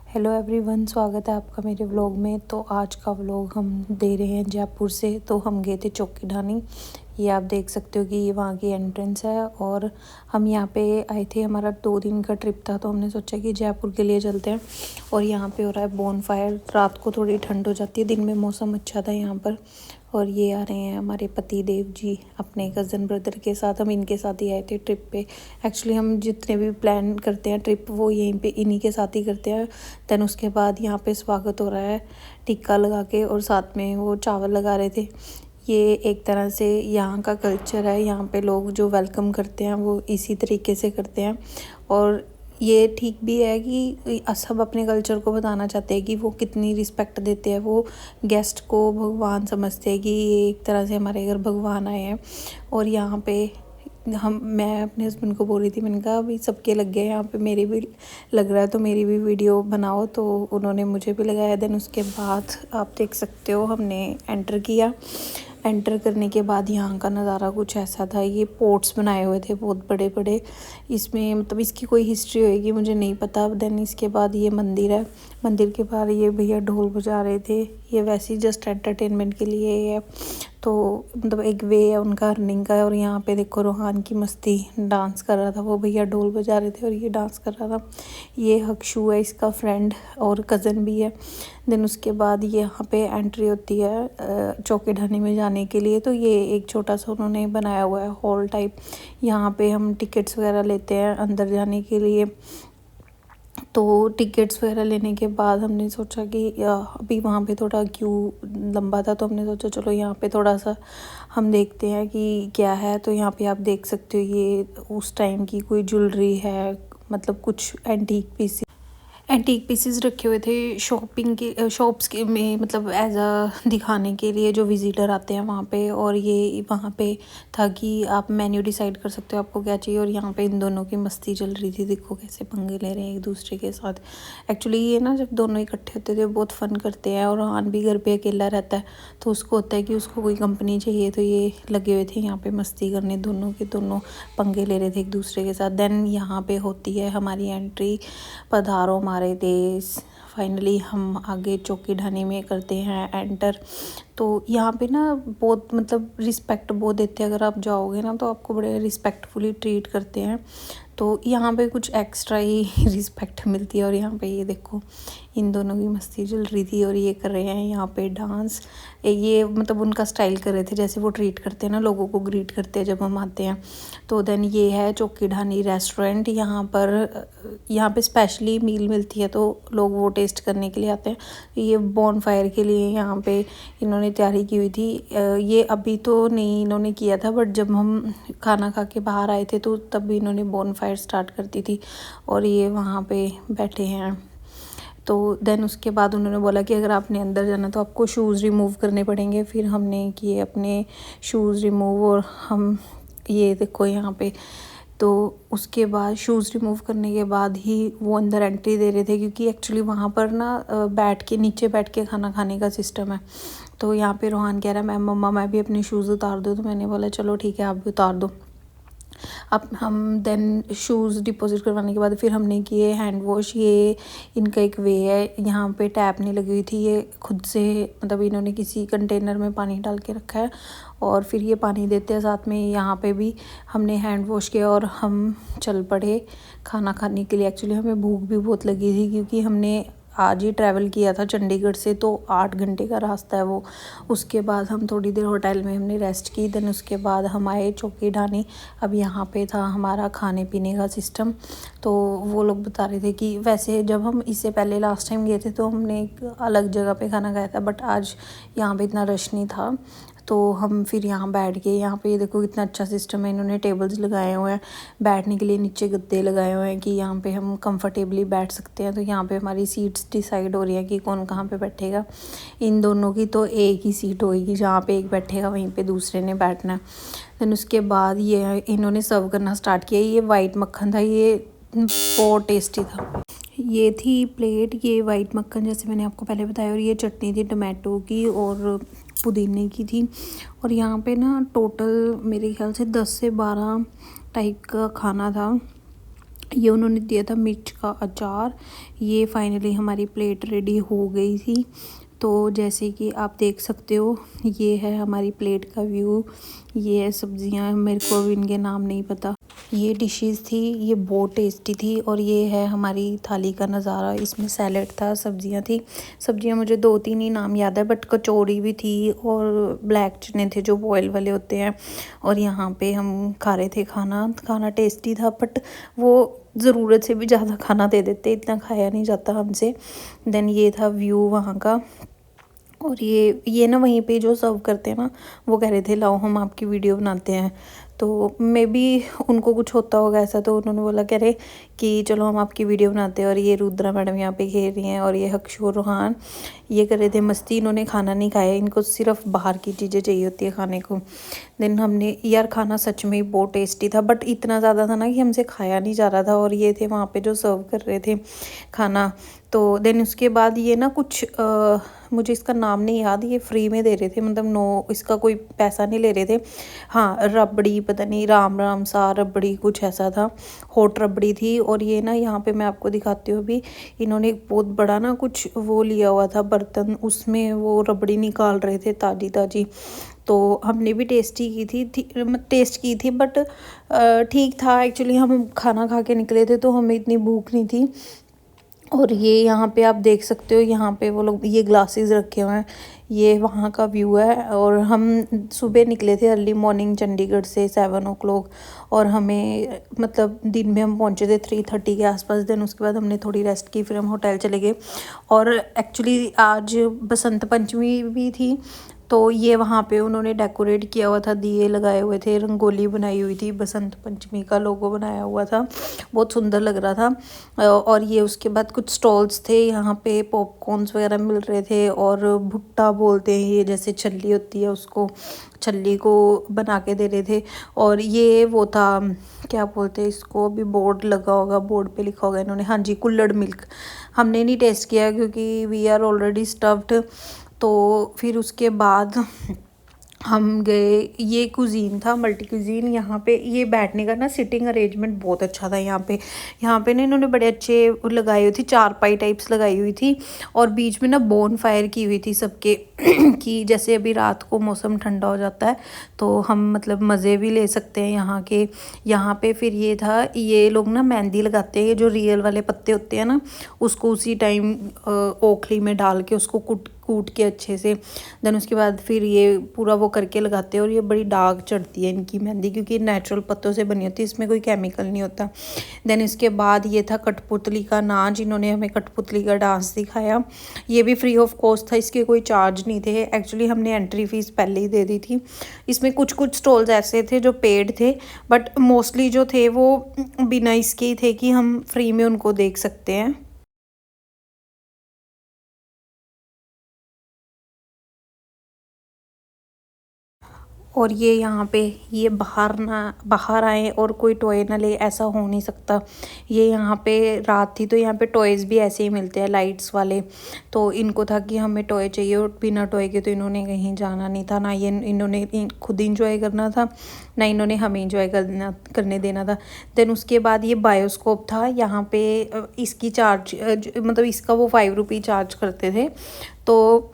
Hello everyone, स्वागत है आपका मेरे व्लॉग में। तो आज का व्लॉग हम दे रहे हैं जयपुर से। तो हम गए थे चौकी ढाणी। ये आप देख सकते हो कि ये वहाँ की एंट्रेंस है और हम यहाँ पे आए थे। हमारा 2 दिन का ट्रिप था तो हमने सोचा कि जयपुर के लिए चलते हैं। और यहाँ पे हो रहा है बोन फायर। रात को थोड़ी ठंड हो जाती है, दिन में मौसम अच्छा था यहाँ पर। और ये आ रहे हैं हमारे पति देव जी अपने कज़न ब्रदर के साथ। हम इनके साथ ही आए थे ट्रिप पे। एक्चुअली हम जितने भी प्लान करते हैं ट्रिप वो यहीं पे इन्हीं के साथ ही करते हैं। देन उसके बाद यहाँ पे स्वागत हो रहा है टिक्का लगा के और साथ में वो चावल लगा रहे थे। ये एक तरह से यहाँ का कल्चर है। यहाँ पे लोग जो वेलकम करते हैं वो इसी तरीके से करते हैं। और ये ठीक भी है कि सब अपने कल्चर को बताना चाहते हैं कि वो कितनी रिस्पेक्ट देते हैं। वो गेस्ट को भगवान समझते हैं कि ये एक तरह से हमारे घर भगवान आए हैं। और यहाँ पे मैं अपने हस्बैंड को बोल रही थी, मैंने कहा अभी सबके लग गए यहाँ पे, मेरे भी लग रहा है तो मेरी भी वीडियो बनाओ। तो उन्होंने मुझे भी लगाया। देन उसके बाद आप देख सकते हो हमने एंटर किया। एंटर करने के बाद यहाँ का नज़ारा कुछ ऐसा था। ये पोट्स बनाए हुए थे बहुत बड़े बड़े। इसमें मतलब इसकी कोई हिस्ट्री होएगी मुझे नहीं पता। देन इसके बाद ये मंदिर है। मंदिर के बाहर ये भैया ढोल बजा रहे थे। ये वैसे ही जस्ट एंटरटेनमेंट के लिए है। तो मतलब एक वे है उनका अर्निंग का है। और यहाँ पे देखो रोहान की मस्ती डांस कर रहा था। वो भैया ढोल बजा रहे थे और ये डांस कर रहा था। ये हक्षू है इसका फ्रेंड और कज़न भी है। देन उसके बाद ये यहाँ पे एंट्री होती है चौकी ढाणी में जाने के लिए। तो ये एक छोटा सा उन्होंने बनाया हुआ है हॉल टाइप। यहाँ पे हम टिकट्स वगैरह लेते हैं अंदर जाने के लिए। तो टिकट्स वगैरह लेने के बाद हमने सोचा कि अभी वहाँ पे थोड़ा क्यू लंबा था तो हमने सोचा चलो यहाँ पे थोड़ा सा हम देखते हैं कि क्या है। तो यहाँ पे आप देख सकते हो ये उस टाइम की कोई ज्वेलरी है, मतलब कुछ एंटीक पीसेस रखे हुए थे शॉपिंग के शॉप्स के में, मतलब एज अ दिखाने के लिए जो विजिटर आते हैं वहाँ पे। और ये वहाँ पे था कि आप मेन्यू डिसाइड कर सकते हो आपको क्या चाहिए। और यहाँ पे इन दोनों की मस्ती चल रही थी। देखो कैसे पंगे ले रहे हैं एक दूसरे के साथ। एक्चुअली ये ना जब दोनों इकट्ठे होते थे बहुत फ़न करते हैं। और रोहान भी घर पे अकेला रहता है तो उसको होता है कि उसको कोई कंपनी चाहिए। तो ये लगे हुए थे यहाँ पे मस्ती करने, दोनों के दोनों पंगे ले रहे थे एक दूसरे के साथ। देन यहाँ पे होती है हमारी एंट्री, पधारो हमारे देश। फाइनली हम आगे चौकी ढाणी में करते हैं एंटर। तो यहाँ पे ना बहुत मतलब रिस्पेक्ट बहुत देते हैं। अगर आप जाओगे ना तो आपको बड़े रिस्पेक्टफुली ट्रीट करते हैं। तो यहाँ पे कुछ एक्स्ट्रा ही रिस्पेक्ट मिलती है। और यहाँ पे ये देखो इन दोनों की मस्ती चल रही थी और ये कर रहे हैं यहाँ पे डांस। ये मतलब उनका स्टाइल कर रहे थे जैसे वो ट्रीट करते हैं ना, लोगों को ग्रीट करते हैं जब हम आते हैं। तो देन ये है चौकी ढाणी रेस्टोरेंट। यहाँ पे स्पेशली मील मिलती है तो लोग वो टेस्ट करने के लिए आते हैं। ये बॉन फायर के लिए यहाँ पे इन्होंने तैयारी की हुई थी। ये अभी तो नहीं इन्होंने किया था, बट जब हम खाना खा के बाहर आए थे तो तब भी इन्होंने बॉन फायर स्टार्ट कर दी थी। और ये वहाँ पे बैठे हैं। तो देन उसके बाद उन्होंने बोला कि अगर आपने अंदर जाना तो आपको शूज़ रिमूव करने पड़ेंगे। फिर हमने किए अपने शूज़ रिमूव। और हम ये देखो यहाँ पे, तो उसके बाद शूज़ रिमूव करने के बाद ही वो अंदर एंट्री दे रहे थे। क्योंकि एक्चुअली वहाँ पर ना बैठ के नीचे बैठ के खाना खाने का सिस्टम है। तो यहाँ पे रोहान कह रहा है मैम मम्मा मैं भी अपने शूज़ उतार दूँ। तो मैंने बोला चलो ठीक है आप भी उतार दो। अब हम देन शूज़ डिपॉजिट करवाने के बाद फिर हमने किए हैंड वॉश। ये इनका एक वे है, यहाँ पे टैप नहीं लगी हुई थी। ये खुद से मतलब इन्होंने किसी कंटेनर में पानी डाल के रखा है और फिर ये पानी देते हैं साथ में। यहाँ पे भी हमने हैंड वॉश किया और हम चल पड़े खाना खाने के लिए। एक्चुअली हमें भूख भी बहुत लगी थी क्योंकि हमने आज ही ट्रैवल किया था चंडीगढ़ से, तो 8 घंटे का रास्ता है वो। उसके बाद हम थोड़ी देर होटल में हमने रेस्ट की। देन उसके बाद हम आए चौकी ढाणी। अब यहाँ पे था हमारा खाने पीने का सिस्टम। तो वो लोग बता रहे थे कि वैसे जब हम इससे पहले लास्ट टाइम गए थे तो हमने एक अलग जगह पे खाना खाया था, बट आज यहाँ पे इतना रश नहीं था। तो हम फिर यहाँ बैठ गए। यहाँ पे ये देखो कितना अच्छा सिस्टम है। इन्होंने टेबल्स लगाए हुए हैं बैठने के लिए, नीचे गद्दे लगाए हुए हैं कि यहाँ पे हम कंफर्टेबली बैठ सकते हैं। तो यहाँ पे हमारी सीट्स डिसाइड हो रही है कि कौन कहाँ पे बैठेगा। इन दोनों की तो एक ही सीट होगी, जहाँ पे एक बैठेगा वहीं पे दूसरे ने बैठना है। देन उसके बाद ये इन्होंने सर्व करना स्टार्ट किया। ये वाइट मक्खन था, ये बहुत टेस्टी था। ये थी प्लेट, ये वाइट मक्खन जैसे मैंने आपको पहले बताया। और ये चटनी थी टमाटो की और पुदीने की थी। और यहाँ पे ना टोटल मेरे ख्याल से 10 से 12 टाइप का खाना था। ये उन्होंने दिया था मिर्च का अचार। ये फाइनली हमारी प्लेट रेडी हो गई थी। तो जैसे कि आप देख सकते हो, ये है हमारी प्लेट का व्यू। ये है सब्जियां, मेरे को भी इनके नाम नहीं पता। ये डिशेस थी, ये बहुत टेस्टी थी। और ये है हमारी थाली का नज़ारा। इसमें सैलेड था, सब्जियां थी। सब्जियां मुझे 2-3 ही नाम याद है, बट कचौड़ी भी थी और ब्लैक चने थे जो बॉयल वाले होते हैं। और यहाँ पे हम खा रहे थे खाना। खाना टेस्टी था, बट वो ज़रूरत से भी ज़्यादा खाना दे देते, इतना खाया नहीं जाता हमसे। देन ये था व्यू वहाँ का। और ये ना वहीं पे जो सर्व करते हैं ना, वो कह रहे थे लाओ हम आपकी वीडियो बनाते हैं। तो मे बी उनको कुछ होता होगा ऐसा, तो उन्होंने बोला कह रहे कि चलो हम आपकी वीडियो बनाते हैं। और ये रुद्रा मैडम यहाँ पे खेल रही हैं और ये हक्षु और रोहान ये कर रहे थे मस्ती। इन्होंने खाना नहीं खाया, इनको सिर्फ बाहर की चीज़ें चाहिए होती है खाने को। देन हमने यार खाना सच में ही बहुत टेस्टी था, बट इतना ज़्यादा था ना कि हमसे खाया नहीं जा रहा था। और ये थे वहाँ पे जो सर्व कर रहे थे खाना। तो देन उसके बाद ये ना कुछ मुझे इसका नाम नहीं याद, ये फ्री में दे रहे थे, मतलब नो इसका कोई पैसा नहीं ले रहे थे। हाँ, रबड़ी, पता नहीं राम राम सा रबड़ी कुछ ऐसा था, हॉट रबड़ी थी। और ये ना यहाँ पे मैं आपको दिखाती हूँ अभी, इन्होंने एक बहुत बड़ा ना कुछ वो लिया हुआ था बर्तन, उसमें वो रबड़ी निकाल रहे थे ताज़ी ताज़ी। तो हमने भी टेस्टी की थी टेस्ट की थी, बट ठीक था। एक्चुअली हम खाना खा के निकले थे तो हमें इतनी भूख नहीं थी। और ये यहाँ पे आप देख सकते हो, यहाँ पे वो लोग ये ग्लासेस रखे हुए हैं। ये वहाँ का व्यू है। और हम सुबह निकले थे अर्ली मॉर्निंग चंडीगढ़ से 7 o'clock। और हमें मतलब दिन में हम पहुँचे थे 3:30 के आसपास। दिन उसके बाद हमने थोड़ी रेस्ट की, फिर हम होटल चले गए। और एक्चुअली आज बसंत पंचमी भी थी, तो ये वहाँ पे उन्होंने डेकोरेट किया हुआ था, दिए लगाए हुए थे, रंगोली बनाई हुई थी, बसंत पंचमी का लोगो बनाया हुआ था, बहुत सुंदर लग रहा था। और ये उसके बाद कुछ स्टॉल्स थे यहाँ पे, पॉपकॉर्न्स वगैरह मिल रहे थे। और भुट्टा बोलते हैं ये, जैसे छल्ली होती है उसको, छल्ली को बना के दे रहे थे। और ये वो था, क्या बोलते हैं इसको, अभी बोर्ड लगा होगा, बोर्ड पे लिखा होगा इन्होंने, हाँ जी, कुल्हड़ मिल्क। हमने नहीं टेस्ट किया क्योंकि वी आर ऑलरेडी स्टफ्ड। तो फिर उसके बाद हम गए, ये कुजीन था, मल्टी कुजीन। यहाँ पे ये बैठने का ना सिटिंग अरेंजमेंट बहुत अच्छा था। यहाँ पे ना इन्होंने बड़े अच्छे लगाई हुई थी, चारपाई टाइप्स लगाई हुई थी। और बीच में ना बोन फायर की हुई थी सबके कि जैसे अभी रात को मौसम ठंडा हो जाता है तो हम मतलब मज़े भी ले सकते हैं यहाँ के। यहाँ पे फिर ये था, ये लोग ना मेहंदी लगाते हैं, जो रियल वाले पत्ते होते हैं ना, उसको उसी टाइम ओखली में डाल के उसको कूट के अच्छे से, देन उसके बाद फिर ये पूरा वो करके लगाते हैं। और ये बड़ी डार्क चढ़ती है इनकी मेहंदी, क्योंकि नेचुरल पत्तों से बनी होती है, इसमें कोई केमिकल नहीं होता। देन इसके बाद ये था कठपुतली का नाच, इन्होंने हमें कठपुतली का डांस दिखाया। ये भी फ्री ऑफ कॉस्ट था, इसके कोई चार्ज नहीं थे। एक्चुअली हमने एंट्री फीस पहले ही दे दी थी। इसमें कुछ कुछ स्टॉल्स ऐसे थे जो पेड थे, बट मोस्टली जो थे वो बिना इसके ही थे कि हम फ्री में उनको देख सकते हैं। और ये यहाँ पे ये बाहर आए और कोई टॉय ना ले, ऐसा हो नहीं सकता। ये यहाँ पे रात थी तो यहाँ पे टॉयज़ भी ऐसे ही मिलते हैं, लाइट्स वाले। तो इनको था कि हमें टॉय चाहिए, और बिना टॉय के तो इन्होंने कहीं जाना नहीं था, ना ये इन्होंने खुद इंजॉय करना था, ना इन्होंने हमें इंजॉय करने देना था। देन उसके बाद ये बायोस्कोप था यहाँ पे। इसकी चार्ज मतलब इसका वो 5 रुपये चार्ज करते थे। तो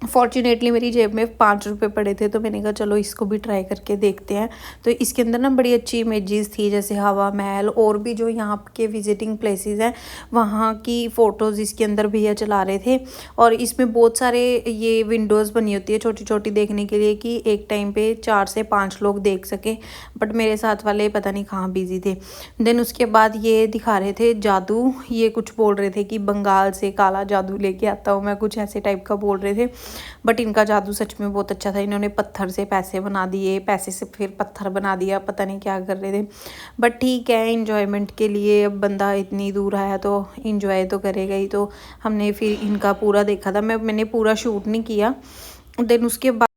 फॉर्चुनेटली मेरी जेब में 5 रुपये पड़े थे, तो मैंने कहा चलो इसको भी ट्राई करके देखते हैं। तो इसके अंदर ना बड़ी अच्छी इमेजेस थी, जैसे हवा महल और भी जो यहाँ के विजिटिंग प्लेसेस हैं वहाँ की फ़ोटोज़ इसके अंदर भैया चला रहे थे। और इसमें बहुत सारे ये विंडोज़ बनी होती है छोटी छोटी देखने के लिए, कि एक टाइम पे 4 से 5 लोग देख सकें। बट मेरे साथ वाले पता नहीं कहाँ बिजी थे। देन उसके बाद ये दिखा रहे थे जादू, ये कुछ बोल रहे थे कि बंगाल से काला जादू लेके आता हूँ मैं, कुछ ऐसे टाइप का बोल रहे थे। बट इनका जादू सच में बहुत अच्छा था। इन्होंने पत्थर से पैसे बना दिए, पैसे से फिर पत्थर बना दिया, पता नहीं क्या कर रहे थे। बट ठीक है, इंजॉयमेंट के लिए अब बंदा इतनी दूर आया तो इंजॉय तो करेगा ही। तो हमने फिर इनका पूरा देखा था, मैंने पूरा शूट नहीं किया। देन उसके बाद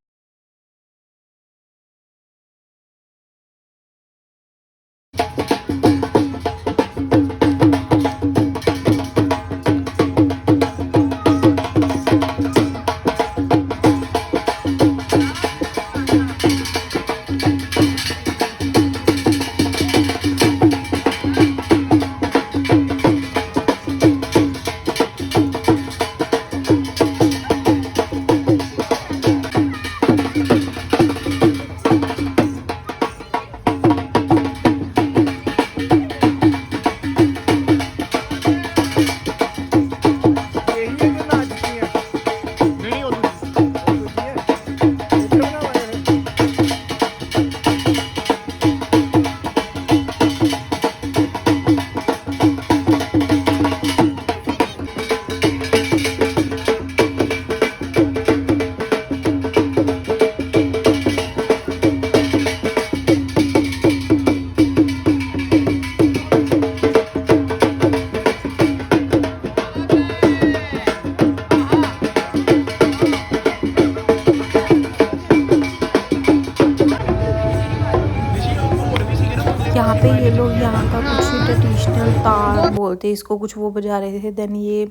ट्रेडिशनल तार बोलते इसको, कुछ वो बजा रहे थे। देन ये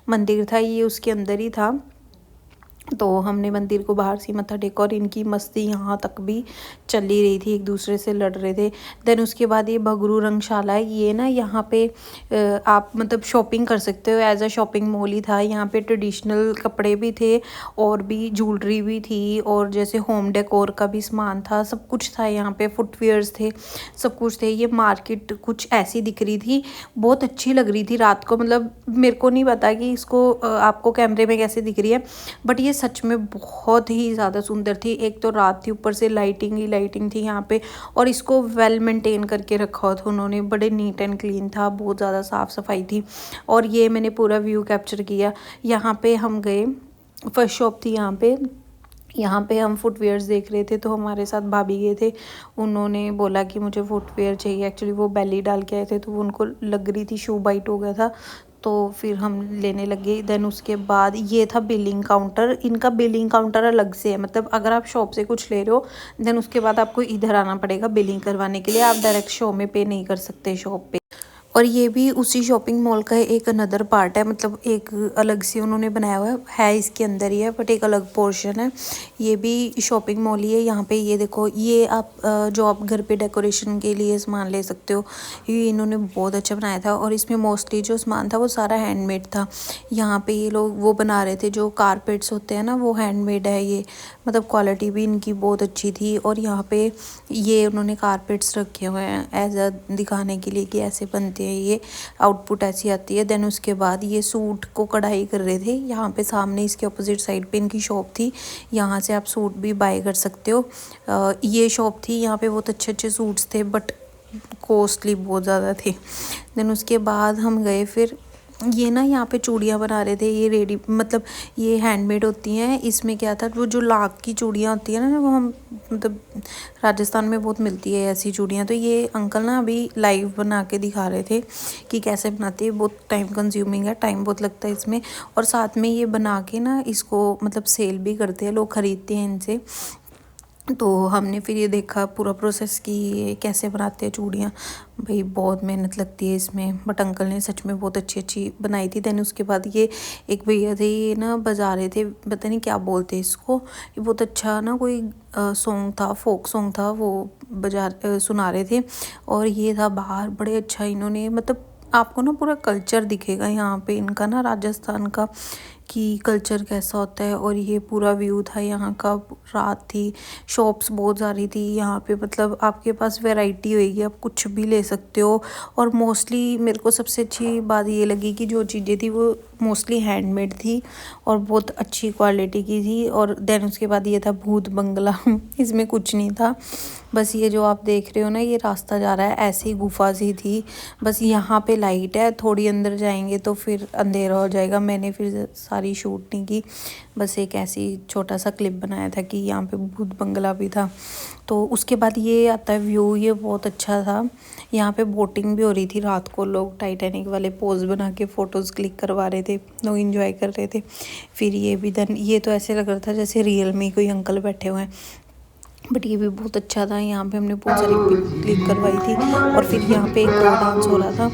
मंदिर था, ये उसके अंदर ही था। तो हमने मंदिर को बाहर से मत्था टेका और इनकी मस्ती यहाँ तक भी चल ही रही थी, एक दूसरे से लड़ रहे थे। देन उसके बाद ये भगरू रंगशाला है, ये ना यहाँ पे आप मतलब शॉपिंग कर सकते हो, एज अ शॉपिंग मॉल ही था। यहाँ पे ट्रेडिशनल कपड़े भी थे और भी ज्वेलरी भी थी, और जैसे होम डेकोर का भी सामान था, सब कुछ था यहाँ पे। फुटवेयर्स थे, सब कुछ थे। ये मार्केट कुछ ऐसी दिख रही थी, बहुत अच्छी लग रही थी रात को। मतलब मेरे को नहीं पता कि इसको आपको कैमरे में कैसे दिख रही है, बट ये सच में बहुत ही ज़्यादा सुंदर थी। एक तो रात थी, ऊपर से लाइटिंग ही लाइटिंग थी यहाँ पे, और इसको वेल मेंटेन करके रखा था उन्होंने, बड़े नीट एंड क्लीन था, बहुत ज़्यादा साफ़ सफाई थी। और ये मैंने पूरा व्यू कैप्चर किया। यहाँ पे हम गए, फर्स्ट शॉप थी यहाँ पे हम फुटवेयर्स देख रहे थे, तो हमारे साथ भाभी गए थे। उन्होंने बोला कि मुझे फुटवेयर चाहिए। एक्चुअली वो बेली डाल के आए थे, तो वो उनको लग रही थी शू बाइट हो गया था, तो फिर हम लेने लगे। देन उसके बाद ये था बिलिंग काउंटर। इनका बिलिंग काउंटर अलग से है, मतलब अगर आप शॉप से कुछ ले रहे हो देन उसके बाद आपको इधर आना पड़ेगा बिलिंग करवाने के लिए। आप डायरेक्ट शो में पे नहीं कर सकते शॉप पे। और ये भी उसी शॉपिंग मॉल का एक अनदर पार्ट है, मतलब एक अलग से उन्होंने बनाया हुआ है इसके अंदर ही है, बट एक अलग पोर्शन है। ये भी शॉपिंग मॉल ही है। यहाँ पे ये देखो, ये आप जो आप घर पे डेकोरेशन के लिए सामान ले सकते हो, ये इन्होंने बहुत अच्छा बनाया था। और इसमें मोस्टली जो सामान था वो सारा हैंडमेड था। यहाँ पे ये लोग वो बना रहे थे, जो कारपेट्स होते हैं ना, वो हैंडमेड है ये, मतलब क्वालिटी भी इनकी बहुत अच्छी थी। और यहाँ पे ये उन्होंने कारपेट्स रखे हुए हैं एज अ दिखाने के लिए कि ऐसे बनते हैं, ये आउटपुट ऐसी आती है। देन उसके बाद ये सूट को कढ़ाई कर रहे थे। यहाँ पे सामने इसके अपोजिट साइड पे इनकी शॉप थी, यहाँ से आप सूट भी बाय कर सकते हो। ये शॉप थी, यहाँ पे बहुत अच्छे अच्छे सूट्स थे, बट कॉस्टली बहुत ज़्यादा थे। देन उसके बाद हम गए फिर, ये ना यहाँ पे चूड़ियाँ बना रहे थे, ये रेडी मतलब ये हैंडमेड होती हैं। इसमें क्या था, वो जो लाख की चूड़ियाँ होती हैं ना, वो हम मतलब राजस्थान में बहुत मिलती है ऐसी चूड़ियाँ। तो ये अंकल ना अभी लाइव बना के दिखा रहे थे कि कैसे बनाते हैं। बहुत टाइम कंज्यूमिंग है, टाइम बहुत लगता है इसमें। और साथ में ये बना के ना इसको मतलब सेल भी करते हैं, लोग ख़रीदते हैं इनसे। तो हमने फिर ये देखा पूरा प्रोसेस कि ये कैसे बनाते हैं चूड़ियाँ। भाई बहुत मेहनत लगती है इसमें, बट अंकल ने सच में बहुत अच्छी अच्छी बनाई थी। देन उसके बाद ये एक भैया थे, ये ना बजा रहे थे, पता नहीं क्या बोलते इसको, ये बहुत अच्छा ना कोई सॉन्ग था, फोक सॉन्ग था, वो सुना रहे थे। और ये था बाहर, बड़े अच्छा इन्होंने, मतलब आपको ना पूरा कल्चर दिखेगा यहाँ पे इनका ना, राजस्थान का, कि कल्चर कैसा होता है। और ये पूरा व्यू था यहाँ का। रात थी, शॉप्स बहुत सारी थी यहाँ पे, मतलब आपके पास वैरायटी होएगी, आप कुछ भी ले सकते हो। और मोस्टली मेरे को सबसे अच्छी बात ये लगी कि जो चीज़ें थी वो मोस्टली हैंडमेड थी और बहुत अच्छी क्वालिटी की थी। और देन उसके बाद ये था भूत बंगला इसमें कुछ नहीं था, बस ये जो आप देख रहे हो ना, ये रास्ता जा रहा है, ऐसी गुफा सी थी। बस यहाँ पे लाइट है, थोड़ी अंदर जाएंगे तो फिर अंधेरा हो जाएगा। मैंने फिर सारी शूट नहीं की, बस एक ऐसी छोटा सा क्लिप बनाया था कि यहाँ पे भूत बंगला भी था। तो उसके बाद ये आता है व्यू, ये बहुत अच्छा था। यहाँ पे बोटिंग भी हो रही थी रात को, लोग टाइटैनिक वाले पोज बना के फ़ोटोज़ क्लिक करवा रहे थे, लोग एंजॉय कर रहे थे। फिर ये भी देन, ये तो ऐसे लग रहा था जैसे रियल में कोई अंकल बैठे हुए हैं, बट ये भी बहुत अच्छा था। यहाँ पे हमने बहुत सारी पिक क्लिक करवाई थी। और फिर यहाँ पे एक और डांस हो रहा था।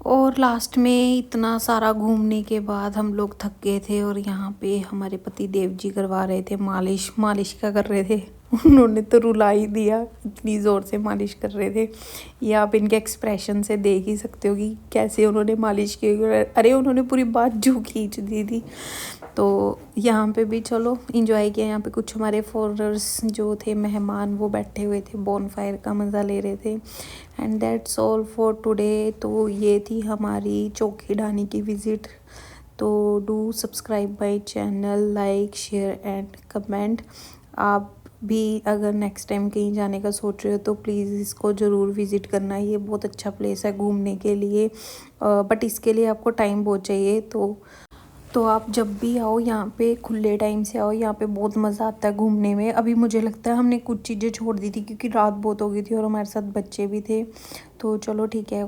और लास्ट में इतना सारा घूमने के बाद हम लोग थक गए थे, और यहाँ पे हमारे पति देव जी करवा रहे थे मालिश। मालिश क्या कर रहे थे उन्होंने तो रुला ही दिया, इतनी ज़ोर से मालिश कर रहे थे। ये आप इनके एक्सप्रेशन से देख ही सकते हो कि कैसे उन्होंने मालिश की। अरे उन्होंने पूरी बाजू खींच दी थी। तो यहाँ पे भी चलो इंजॉय किया। यहाँ पे कुछ हमारे फॉरेनर्स जो थे मेहमान, वो बैठे हुए थे, बॉनफायर का मज़ा ले रहे थे। And that's all for today. तो ये थी हमारी चौकी ढाणी की विज़िट। तो do subscribe my channel, like share and comment. आप भी अगर नेक्स्ट टाइम कहीं जाने का सोच रहे हो तो प्लीज़ इसको ज़रूर विज़िट करना। ये बहुत अच्छा प्लेस है घूमने के लिए, बट इसके लिए आपको टाइम बहुत चाहिए। तो तो आप जब भी आओ यहाँ पे खुले टाइम से आओ, यहाँ पे बहुत मज़ा आता है घूमने में। अभी मुझे लगता है हमने कुछ चीज़ें छोड़ दी थी क्योंकि रात बहुत हो गई थी और हमारे साथ बच्चे भी थे। तो चलो ठीक है।